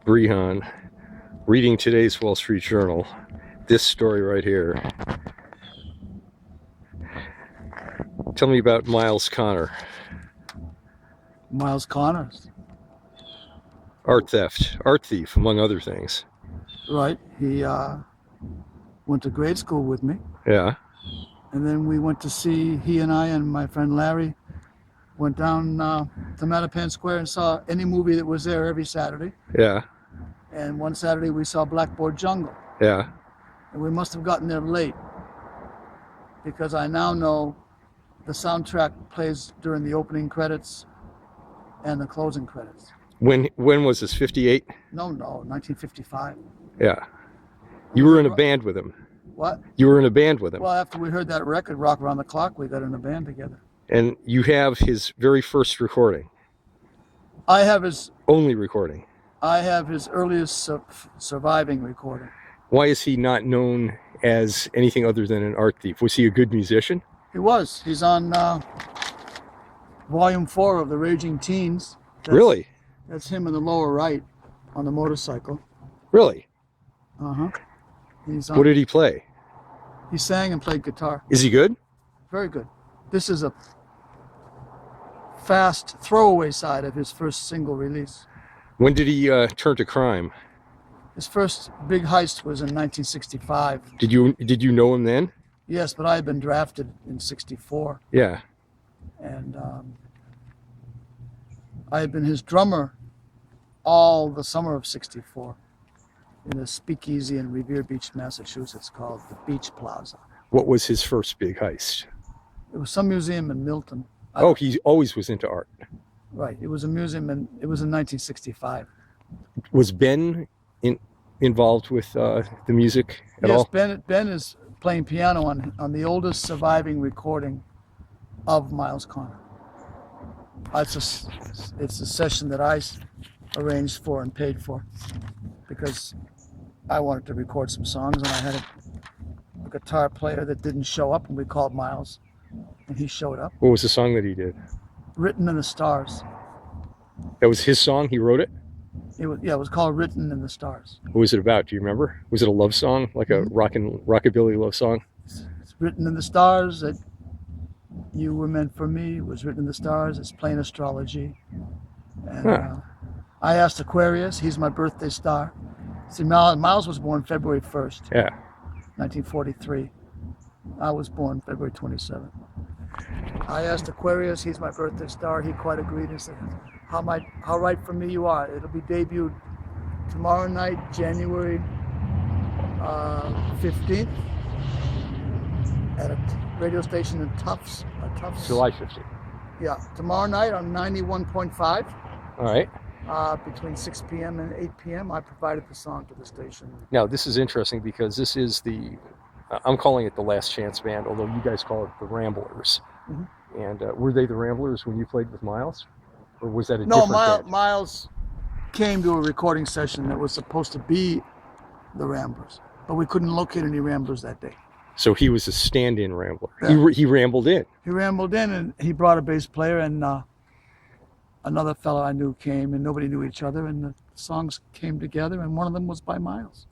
Brehon, reading today's Wall Street Journal. This story right here. Tell me about Myles Connor. Myles Connor. Art theft, art thief, among other things. Right. He went to grade school with me. Yeah. And then we went to see, he and I and my friend Larry went down to Mattapan Square and saw any movie that was there every Saturday. Yeah. And one Saturday we saw Blackboard Jungle. Yeah. And we must have gotten there late because I now know the soundtrack plays during the opening credits and the closing credits. When was this, 58? No, 1955. Yeah. You were in a band with him. What? You were in a band with him. Well, after we heard that record, Rock Around the Clock, we got in a band together. And you have his very first recording. I have his... Only recording. I have his earliest surviving recording. Why is he not known as anything other than an art thief? Was he a good musician? He was. He's on Volume 4 of the Raging Teens. Really? That's him in the lower right on the motorcycle. Really? Uh-huh. What did he play? He sang and played guitar. Is he good? Very good. This is a fast throwaway side of his first single release. When did he turn to crime? His first big heist was in 1965. Did you know him then? Yes, but I had been drafted in 64. Yeah. And I had been his drummer all the summer of 64 in a speakeasy in Revere Beach, Massachusetts called the Beach Plaza. What was his first big heist? It was some museum in Milton. Oh, he always was into art. Right. It was a museum, and it was in 1965. Was Ben involved with the music at all? Yes, Ben is playing piano on the oldest surviving recording of Myles Connor. It's a session that I arranged for and paid for because I wanted to record some songs, and I had a guitar player that didn't show up, and we called Myles, and he showed up. What was the song that he did? Written in the Stars. That was his song? He wrote it? It was called Written in the Stars. What was it about? Do you remember? Was it a love song, like a rockabilly love song? It's written in the stars that you were meant for me. It was written in the stars. It's plain astrology. And I asked Aquarius. He's my birthday star. See, Myles was born February 1st, 1943. I was born February 27th. I asked Aquarius. He's my birthday star. He quite agreed. He said, how right for me you are. It'll be debuted tomorrow night, January 15th, at a radio station in Tufts. July 15th. Yeah, tomorrow night on 91.5. All right. Between 6 p.m. and 8 p.m. I provided the song to the station. Now, this is interesting because this is I'm calling it the Last Chance Band, although you guys call it the Ramblers. Mm-hmm. And were they the Ramblers when you played with Myles? Or was that a different band? No, Myles came to a recording session that was supposed to be the Ramblers, but we couldn't locate any Ramblers that day. So he was a stand-in Rambler. Yeah. He rambled in. He rambled in, and he brought a bass player, and another fellow I knew came, and nobody knew each other, and the songs came together, and one of them was by Myles.